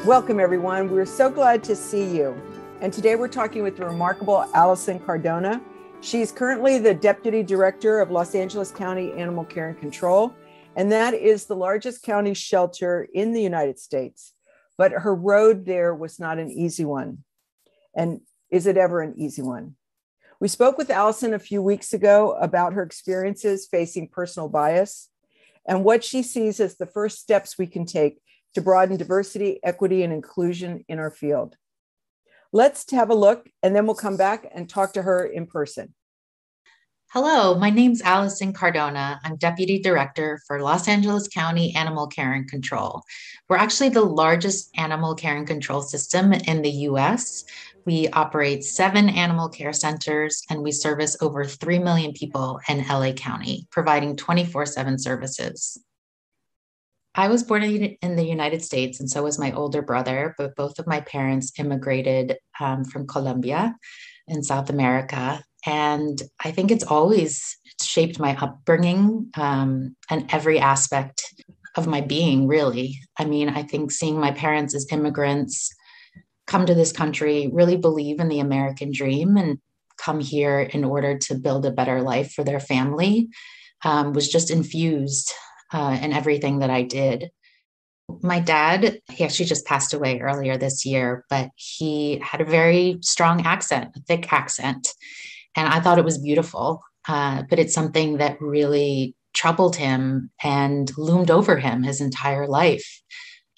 Welcome, everyone. We're so glad to see you. And today we're talking with the remarkable Allison Cardona. She's currently the Deputy Director of Los Angeles County Animal Care and Control, and that is the largest county shelter in the United States. But her road there was not an easy one. And is it ever an easy one? We spoke with Allison a few weeks ago about her experiences facing personal bias and what she sees as the first steps we can take to broaden diversity, equity, and inclusion in our field. Let's have a look, and then we'll come back and talk to her in person. Hello, my name's Allison Cardona. I'm Deputy Director for Los Angeles County Animal Care and Control. We're actually the largest animal care and control system in the US. We operate 7 animal care centers, and we service over 3 million people in LA County, providing 24/7 services. I was born in the United States, and so was my older brother, but both of my parents immigrated from Colombia in South America. And I think it's shaped my upbringing and every aspect of my being, really. I mean, I think seeing my parents as immigrants come to this country, really believe in the American dream and come here in order to build a better life for their family was just infused in everything that I did. My dad, he actually just passed away earlier this year, but he had a very strong accent, a thick accent. And I thought it was beautiful, but it's something that really troubled him and loomed over him his entire life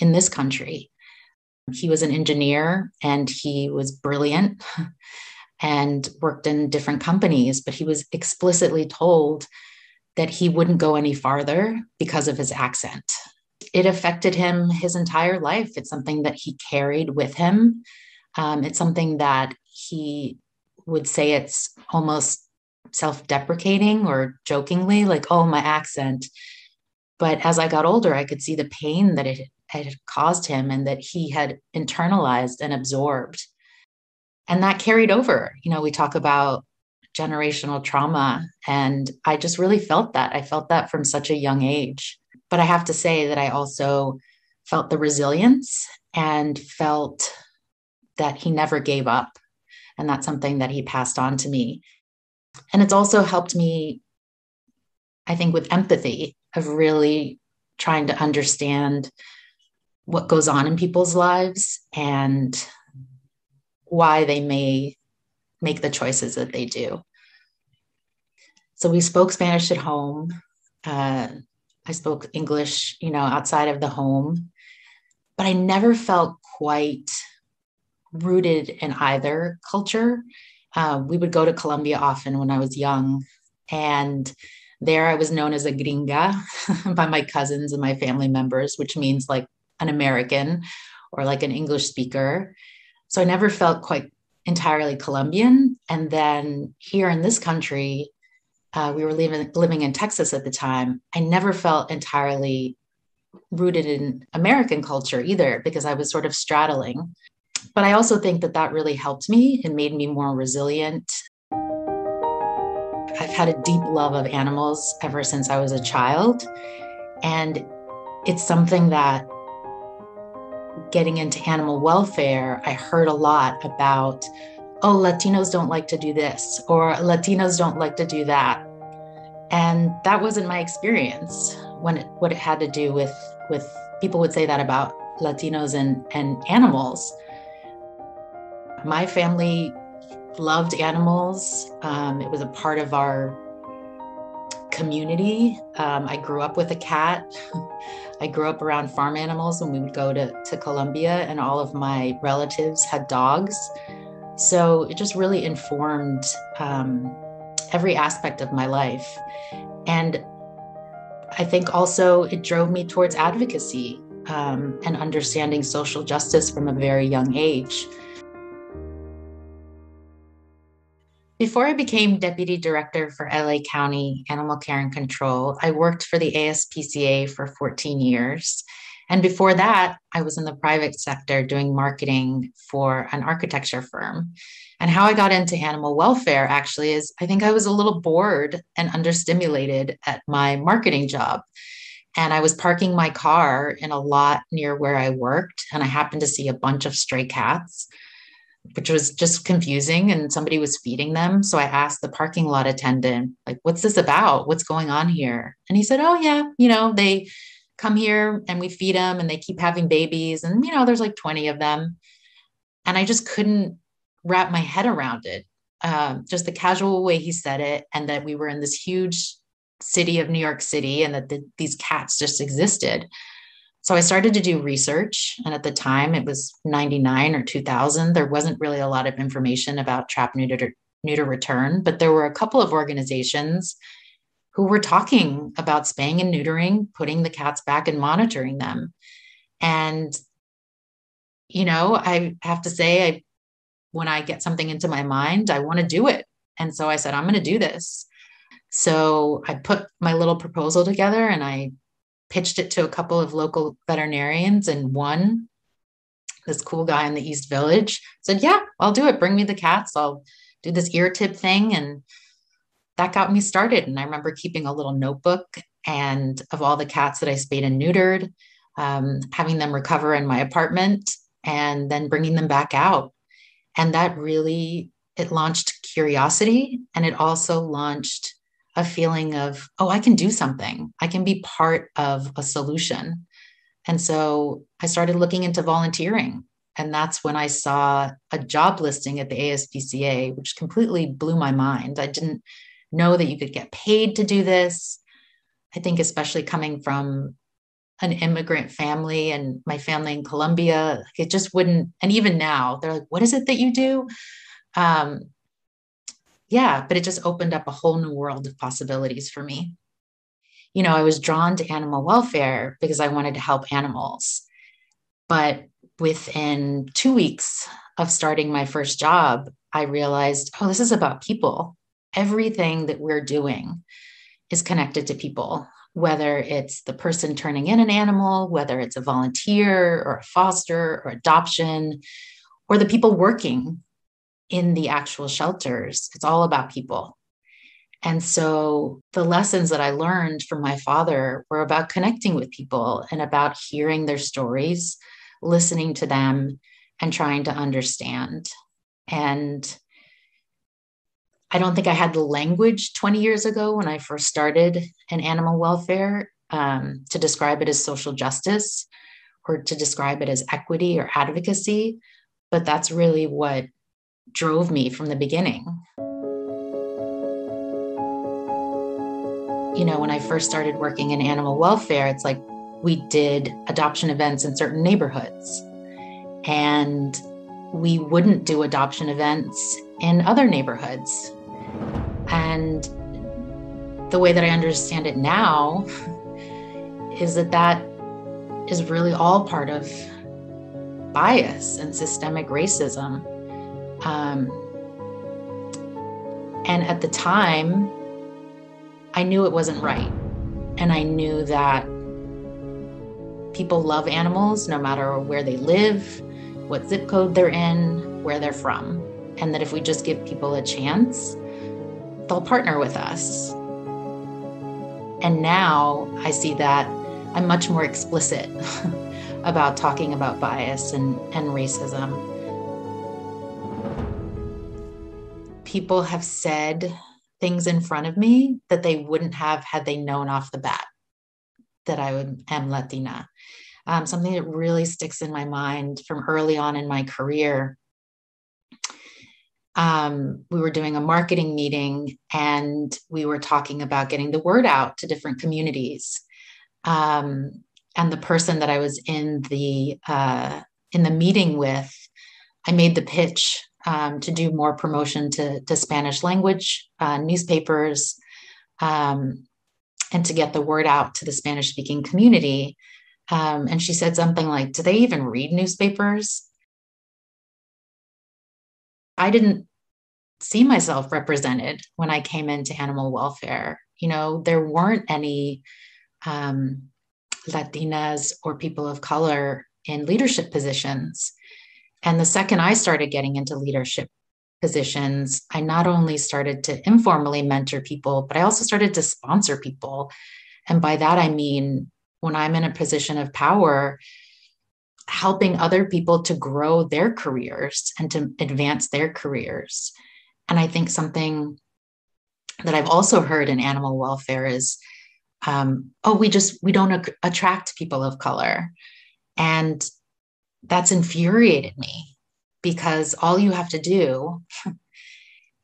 in this country. He was an engineer and he was brilliant and worked in different companies, but he was explicitly told that he wouldn't go any farther because of his accent. It affected him his entire life. It's something that he carried with him. It's something that he would say it's almost self-deprecating or jokingly, like, oh, my accent. But as I got older, I could see the pain that it had caused him and that he had internalized and absorbed. And that carried over. You know, we talk about generational trauma. And I just really felt that. I felt that from such a young age. But I have to say that I also felt the resilience and felt that he never gave up. And that's something that he passed on to me. And it's also helped me, I think, with empathy of really trying to understand what goes on in people's lives and why they may make the choices that they do. So we spoke Spanish at home. I spoke English, outside of the home, but I never felt quite rooted in either culture. We would go to Colombia often when I was young, and there I was known as a gringa by my cousins and my family members, which means like an American or like an English speaker. So I never felt quite entirely Colombian. And then here in this country, we were living in Texas at the time. I never felt entirely rooted in American culture either, because I was sort of straddling. But I also think that really helped me and made me more resilient. I've had a deep love of animals ever since I was a child. And it's something that getting into animal welfare, I heard a lot about, oh, Latinos don't like to do this, or Latinos don't like to do that. And that wasn't my experience what it had to do with people would say that about Latinos and animals. My family loved animals. It was a part of our community. I grew up with a cat. I grew up around farm animals when we would go to Colombia, and all of my relatives had dogs. So it just really informed every aspect of my life. And I think also it drove me towards advocacy and understanding social justice from a very young age. Before I became Deputy Director for LA County Animal Care and Control, I worked for the ASPCA for 14 years. And before that, I was in the private sector doing marketing for an architecture firm. And how I got into animal welfare actually is I think I was a little bored and understimulated at my marketing job. And I was parking my car in a lot near where I worked, and I happened to see a bunch of stray cats, which was just confusing. And somebody was feeding them. So I asked the parking lot attendant, like, what's this about? What's going on here? And he said, oh, yeah, they come here and we feed them and they keep having babies. And, there's like 20 of them. And I just couldn't wrap my head around it. Just the casual way he said it, and that we were in this huge city of New York City and that these cats just existed. So I started to do research. And at the time, it was 99 or 2000. There wasn't really a lot of information about trap, neuter, return, but there were a couple of organizations who were talking about spaying and neutering, putting the cats back and monitoring them. And, I have to say, when I get something into my mind, I want to do it. And so I said, I'm going to do this. So I put my little proposal together and I pitched it to a couple of local veterinarians, and one, this cool guy in the East Village, said, yeah, I'll do it. Bring me the cats. I'll do this ear tip thing. And that got me started. And I remember keeping a little notebook and of all the cats that I spayed and neutered, having them recover in my apartment and then bringing them back out. And that really, it launched curiosity, and it also launched a feeling of, oh, I can do something. I can be part of a solution. And so I started looking into volunteering. And that's when I saw a job listing at the ASPCA, which completely blew my mind. I didn't know that you could get paid to do this. I think especially coming from an immigrant family and my family in Colombia, it just wouldn't. And even now they're like, what is it that you do? Yeah, but it just opened up a whole new world of possibilities for me. I was drawn to animal welfare because I wanted to help animals. But within 2 weeks of starting my first job, I realized, oh, this is about people. Everything that we're doing is connected to people, whether it's the person turning in an animal, whether it's a volunteer or a foster or adoption, or the people working in the actual shelters. It's all about people. And so the lessons that I learned from my father were about connecting with people and about hearing their stories, listening to them, and trying to understand. And I don't think I had the language 20 years ago when I first started in animal welfare to describe it as social justice or to describe it as equity or advocacy. But that's really what drove me from the beginning. When I first started working in animal welfare, it's like we did adoption events in certain neighborhoods, and we wouldn't do adoption events in other neighborhoods. And the way that I understand it now is that is really all part of bias and systemic racism. And at the time, I knew it wasn't right. And I knew that people love animals no matter where they live, what zip code they're in, where they're from. And that if we just give people a chance, they'll partner with us. And now I see that I'm much more explicit about talking about bias and racism. People have said things in front of me that they wouldn't have had they known off the bat that I am Latina. Something that really sticks in my mind from early on in my career. We were doing a marketing meeting and we were talking about getting the word out to different communities. And the person that I was in the meeting with, I made the pitch to do more promotion to Spanish language newspapers and to get the word out to the Spanish speaking community. And she said something like, do they even read newspapers? I didn't see myself represented when I came into animal welfare. There weren't any Latinas or people of color in leadership positions. And the second I started getting into leadership positions, I not only started to informally mentor people, but I also started to sponsor people. And by that, I mean when I'm in a position of power, helping other people to grow their careers and to advance their careers. And I think something that I've also heard in animal welfare is, we don't attract people of color. And that's infuriated me, because all you have to do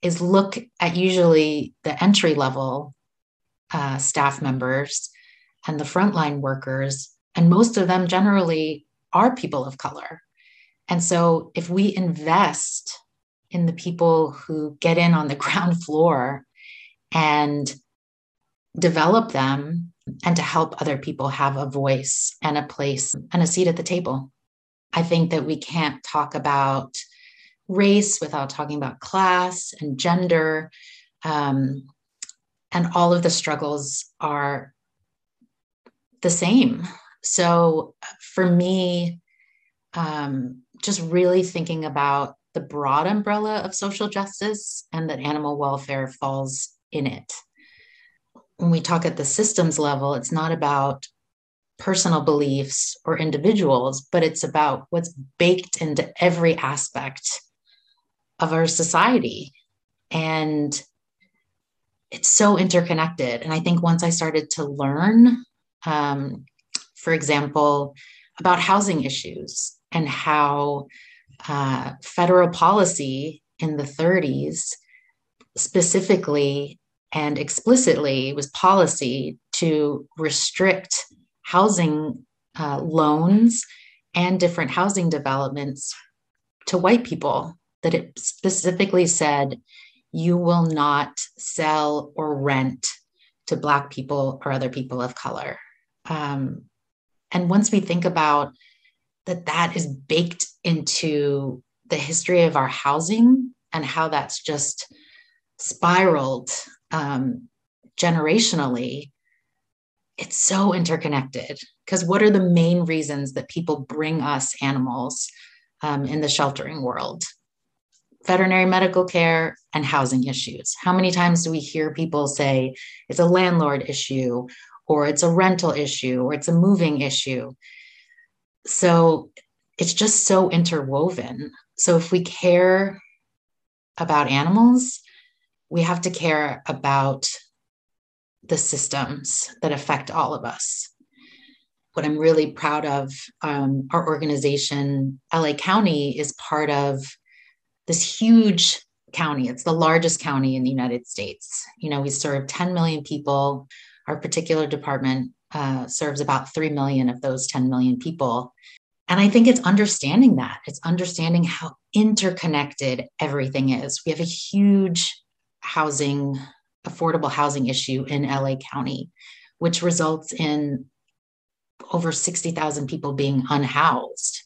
is look at usually the entry level staff members and the frontline workers, and most of them generally are people of color. And so if we invest in the people who get in on the ground floor and develop them, and to help other people have a voice and a place and a seat at the table. I think that we can't talk about race without talking about class and gender. And all of the struggles are the same. So for me, just really thinking about the broad umbrella of social justice, and that animal welfare falls in it. When we talk at the systems level, it's not about personal beliefs or individuals, but it's about what's baked into every aspect of our society. And it's so interconnected. And I think once I started to learn, for example, about housing issues, and how federal policy in the 30s specifically and explicitly was policy to restrict housing loans and different housing developments to white people, that it specifically said, you will not sell or rent to Black people or other people of color. And once we think about that is baked into the history of our housing, and how that's just spiraled generationally, it's so interconnected. Because what are the main reasons that people bring us animals in the sheltering world? Veterinary medical care and housing issues. How many times do we hear people say it's a landlord issue, or it's a rental issue, or it's a moving issue? So it's just so interwoven. So if we care about animals, we have to care about the systems that affect all of us. What I'm really proud of, our organization, LA County, is part of this huge county. It's the largest county in the United States. We serve 10 million people. Our particular department serves about 3 million of those 10 million people. And I think it's understanding that. It's understanding how interconnected everything is. We have a huge affordable housing issue in LA County, which results in over 60,000 people being unhoused.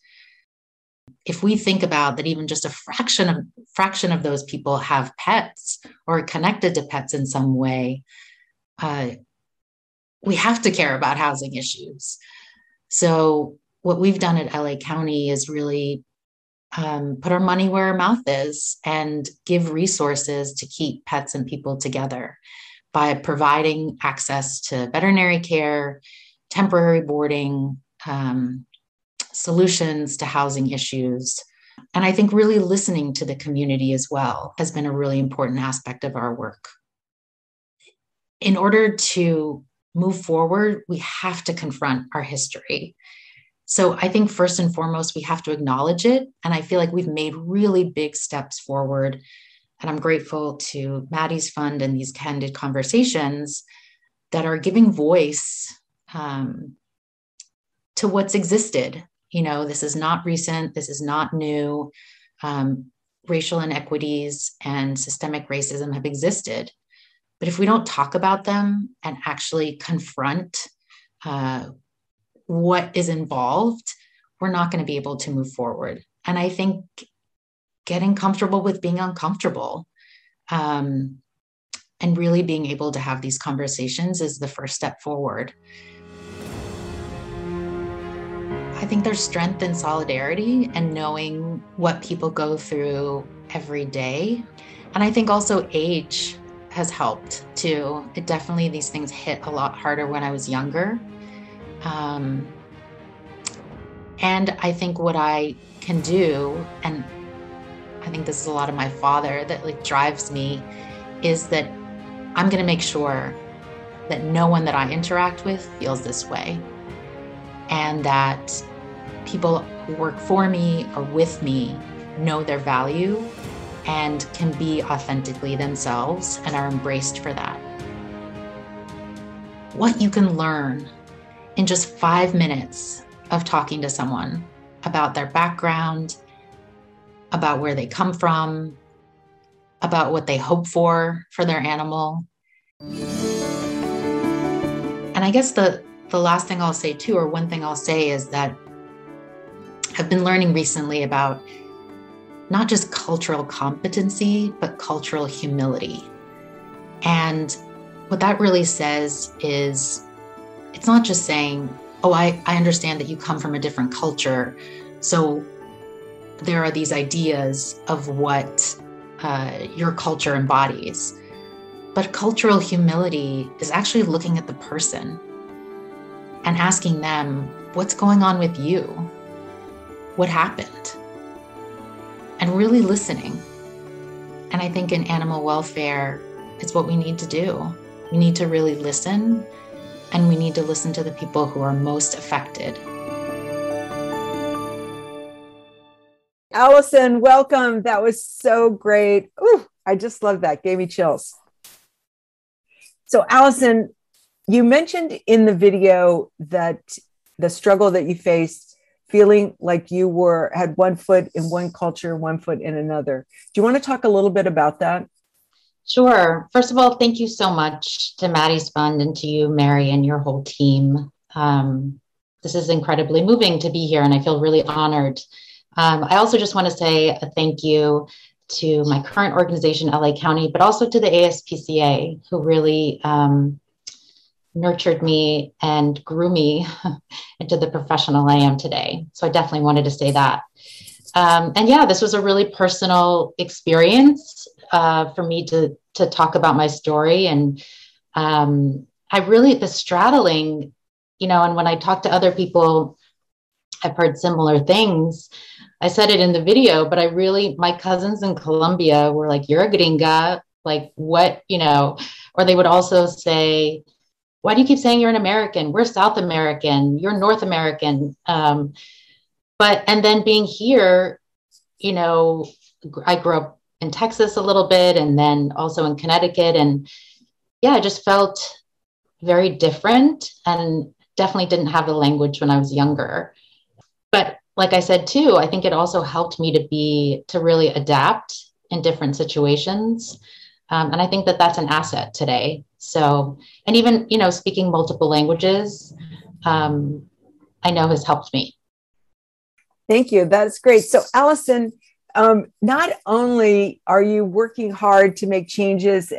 If we think about that, even just a fraction of those people have pets or are connected to pets in some way, we have to care about housing issues. So what we've done at LA County is really put our money where our mouth is and give resources to keep pets and people together by providing access to veterinary care, temporary boarding, solutions to housing issues. And I think really listening to the community as well has been a really important aspect of our work. In order to move forward, we have to confront our history. So I think first and foremost, we have to acknowledge it. And I feel like we've made really big steps forward. And I'm grateful to Maddie's fund and these Candid conversations that are giving voice to what's existed. This is not recent. This is not new. Racial inequities and systemic racism have existed. But if we don't talk about them and actually confront what is involved, we're not going to be able to move forward. And I think getting comfortable with being uncomfortable and really being able to have these conversations is the first step forward. I think there's strength in solidarity and knowing what people go through every day. And I think also age has helped too. These things hit a lot harder when I was younger. And I think what I can do, and I think this is a lot of my father that like drives me, is that I'm going to make sure that no one that I interact with feels this way. And that people who work for me or with me know their value and can be authentically themselves and are embraced for that. What you can learn in just 5 minutes of talking to someone about their background, about where they come from, about what they hope for their animal. And I guess the last thing I'll say too, or one thing I'll say, is that I've been learning recently about not just cultural competency, but cultural humility. And what that really says is, it's not just saying, oh, I understand that you come from a different culture, so there are these ideas of what your culture embodies. But cultural humility is actually looking at the person and asking them, what's going on with you? What happened? And really listening. And I think in animal welfare, it's what we need to do. We need to really listen, and we need to listen to the people who are most affected. Allison, welcome. That was so great. Ooh, I just love that. Gave me chills. So Allison, you mentioned in the video that the struggle that you faced, feeling like you had one foot in one culture, one foot in another. Do you want to talk a little bit about that? Sure. First of all, thank you so much to Maddie's Fund and to you, Mary, and your whole team. This is incredibly moving to be here, and I feel really honored. I also just want to say a thank you to my current organization, LA County, but also to the ASPCA, who really nurtured me and grew me into the professional I am today. So I definitely wanted to say that. And yeah, this was a really personal experience for me to talk about my story. And the straddling, and when I talk to other people, I've heard similar things. I said it in the video, but my cousins in Colombia were like, you're a gringa, like what, or they would also say, why do you keep saying you're an American? We're South American, you're North American. And then being here, I grew up in Texas a little bit and then also in Connecticut. And yeah, I just felt very different and definitely didn't have the language when I was younger. But like I said, too, I think it also helped me to really adapt in different situations. And I think that that's an asset today. So, and even, speaking multiple languages, I know has helped me. Thank you. That's great. So Allison, not only are you working hard to make changes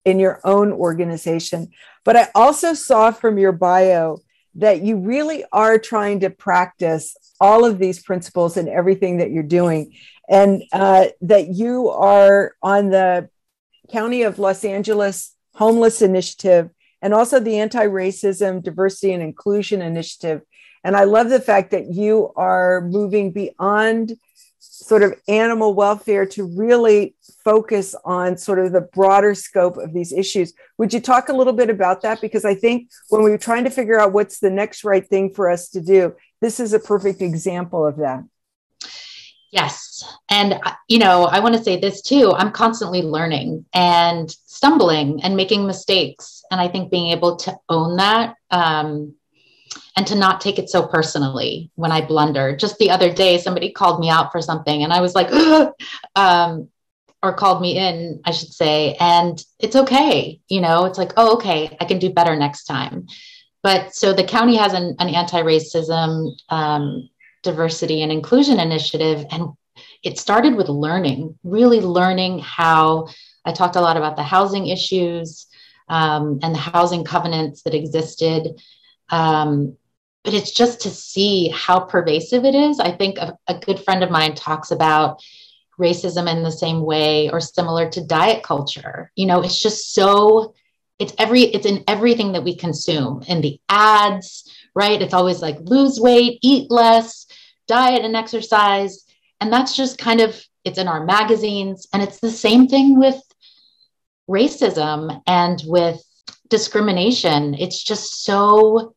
in your own organization, but I also saw from your bio that you really are trying to practice all of these principles in everything that you're doing, and that you are on the County of Los Angeles Homeless Initiative and also the Anti-Racism, Diversity, and Inclusion Initiative. And I love the fact that you are moving beyond sort of animal welfare to really focus on sort of the broader scope of these issues. Would you talk a little bit about that? Because I think when we were trying to figure out what's the next right thing for us to do, this is a perfect example of that. Yes. And, I want to say this too. I'm constantly learning and stumbling and making mistakes. And I think being able to own that, and to not take it so personally when I blunder. Just the other day, somebody called me out for something and I was like, or called me in, I should say, and it's okay. It's like, oh, okay, I can do better next time. But so the county has an anti-racism, diversity and inclusion initiative. And it started with really learning how I talked a lot about the housing issues and the housing covenants that existed. But it's just to see how pervasive it is. I think a good friend of mine talks about racism in the same way or similar to diet culture. It's just it's in everything that we consume, in the ads, right? It's always like lose weight, eat less, diet and exercise. And that's just kind of, it's in our magazines. And it's the same thing with racism and with discrimination. It's just so,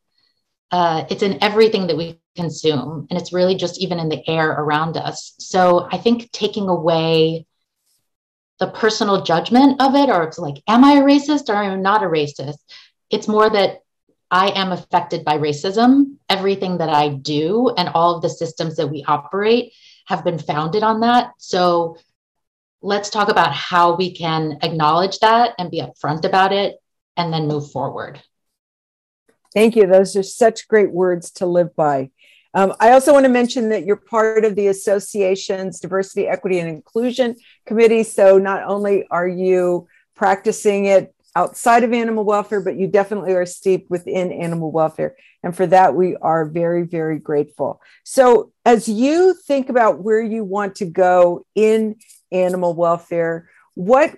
it's in everything that we consume. And it's really just even in the air around us. So I think taking away the personal judgment of it, or it's like, am I a racist or am I not a racist? It's more that I am affected by racism. Everything that I do and all of the systems that we operate have been founded on that. So let's talk about how we can acknowledge that and be upfront about it and then move forward. Thank you. Those are such great words to live by. I also want to mention that you're part of the association's Diversity, Equity, and Inclusion Committee. So not only are you practicing it outside of animal welfare, but you definitely are steeped within animal welfare. And for that, we are very, very grateful. So as you think about where you want to go in animal welfare, what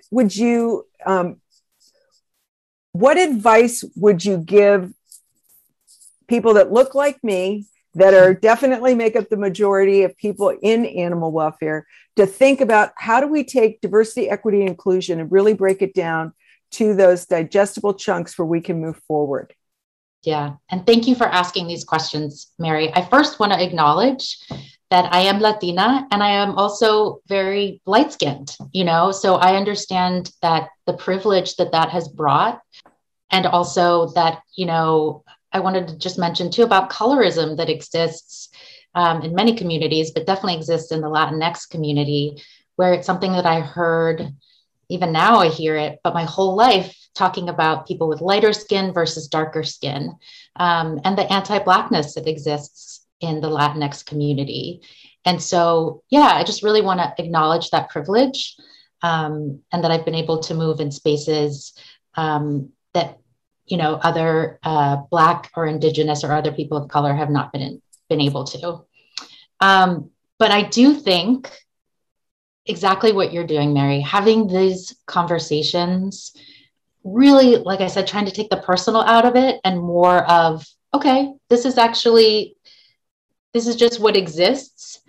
advice would you give people that look like me, that are definitely make up the majority of people in animal welfare, to think about how do we take diversity, equity, and inclusion and really break it down to those digestible chunks where we can move forward? Yeah. And thank you for asking these questions, Mary. I first want to acknowledge that I am Latina and I am also very light-skinned, so I understand that the privilege that has brought, and also that, I wanted to just mention too about colorism that exists in many communities, but definitely exists in the Latinx community, where it's something that I heard, even now I hear it, but my whole life, talking about people with lighter skin versus darker skin, and the anti-Blackness that exists in the Latinx community. And so, I just really want to acknowledge that privilege, and that I've been able to move in spaces that other Black or Indigenous or other people of color have not been able to. But I do think exactly what you're doing, Mary, having these conversations, really, like I said, trying to take the personal out of it and more of, okay, this is just what exists,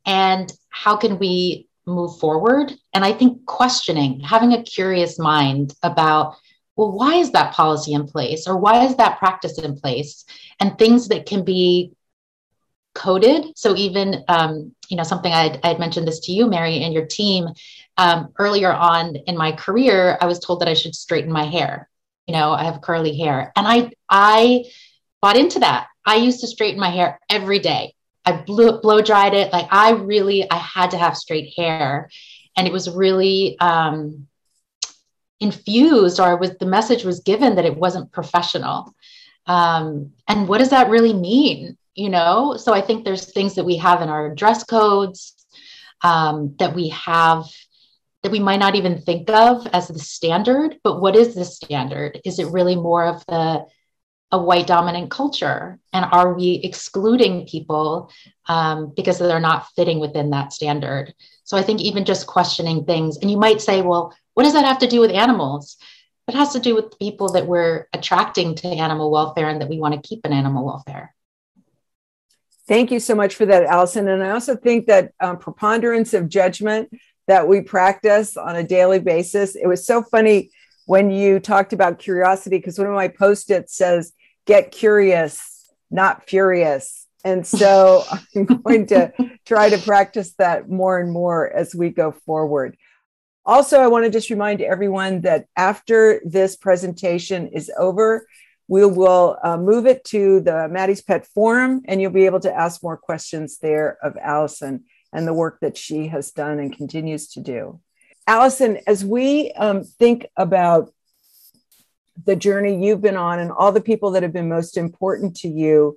and how can we move forward? And I think questioning, having a curious mind about, well, why is that policy in place? Or why is that practice in place? And things that can be coded. So even, something I'd mentioned this to you, Mary, and your team, earlier on in my career, I was told that I should straighten my hair. I have curly hair, and I bought into that. I used to straighten my hair every day. I blow dried it. Like I had to have straight hair, and it was really, infused, or the message was given that it wasn't professional. And what does that really mean? So I think there's things that we have in our dress codes, that we might not even think of as the standard, but what is the standard? Is it really more of a white dominant culture? And are we excluding people because they're not fitting within that standard? So I think even just questioning things, and you might say, well, what does that have to do with animals? It has to do with the people that we're attracting to animal welfare and that we want to keep in animal welfare. Thank you so much for that, Allison. And I also think that preponderance of judgment that we practice on a daily basis. It was so funny when you talked about curiosity, because one of my Post-its says, get curious, not furious. And so I'm going to try to practice that more and more as we go forward. Also, I want to just remind everyone that after this presentation is over, we will move it to the Maddie's Pet Forum, and you'll be able to ask more questions there of Allison and the work that she has done and continues to do. Allison, as we think about the journey you've been on and all the people that have been most important to you,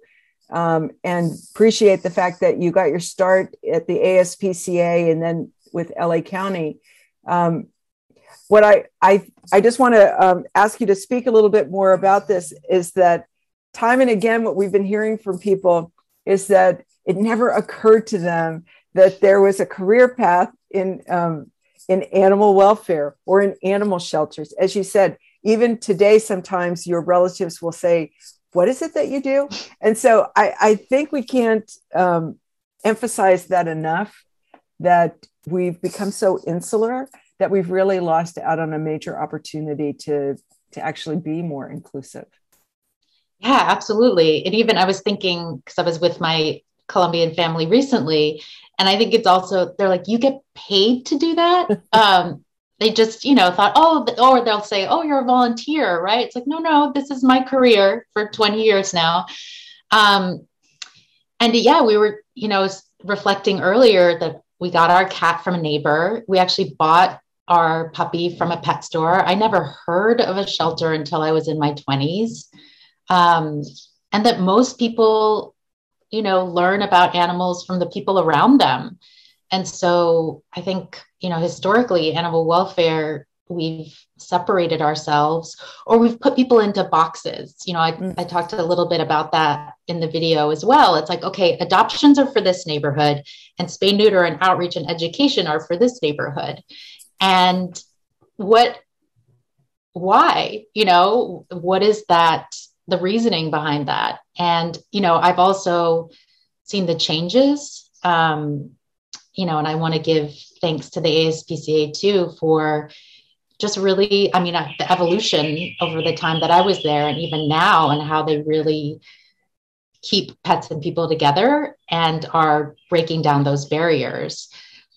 and appreciate the fact that you got your start at the ASPCA and then with LA County, what I just want to ask you to speak a little bit more about this is that time and again, what we've been hearing from people is that it never occurred to them that there was a career path in animal welfare or in animal shelters. As you said, even today, sometimes your relatives will say, what is it that you do? And so I think we can't emphasize that enough, that we've become so insular that we've really lost out on a major opportunity to actually be more inclusive. Yeah, absolutely. And even I was thinking, because I was with my Colombian family recently, and I think it's also, they're like, you get paid to do that. They just, thought, or they'll say, oh, you're a volunteer, right? It's like, no, this is my career for 20 years now. And yeah, we were, reflecting earlier that we got our cat from a neighbor. We actually bought our puppy from a pet store. I never heard of a shelter until I was in my 20s. And that most people, learn about animals from the people around them. And so I think, historically, animal welfare, we've separated ourselves, or we've put people into boxes. I talked a little bit about that in the video as well. It's like, okay, adoptions are for this neighborhood, and spay, neuter, and outreach and education are for this neighborhood. And why, what is that, the reasoning behind that? And, I've also seen the changes, and I want to give thanks to the ASPCA too for just really, the evolution over the time that I was there, and even now, and how they really keep pets and people together and are breaking down those barriers.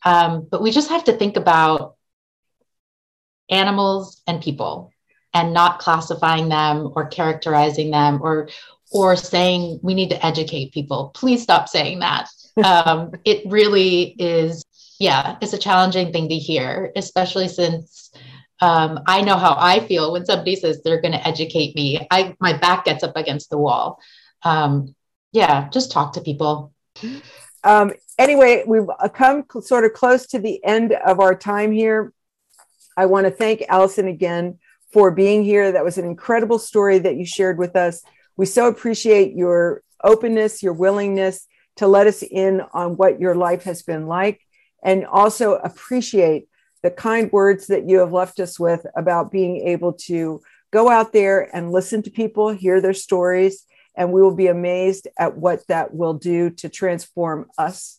But we just have to think about animals and people, and not classifying them or characterizing them, or saying we need to educate people. Please stop saying that. It really is, it's a challenging thing to hear, especially since I know how I feel when somebody says they're going to educate me. My back gets up against the wall. Just talk to people. Anyway, we've come sort of close to the end of our time here. I want to thank Allison again for being here. That was an incredible story that you shared with us. We so appreciate your openness, your willingness to let us in on what your life has been like, and also appreciate the kind words that you have left us with about being able to go out there and listen to people, hear their stories, and we will be amazed at what that will do to transform us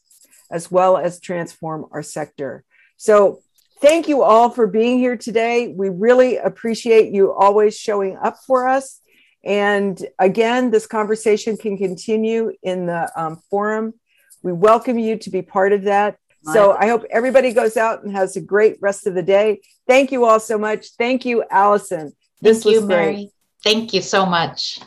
as well as transform our sector. So thank you all for being here today. We really appreciate you always showing up for us. And again, this conversation can continue in the forum. We welcome you to be part of that. So I hope everybody goes out and has a great rest of the day. Thank you all so much. Thank you, Allison. Thank you, Mary. Thank you so much.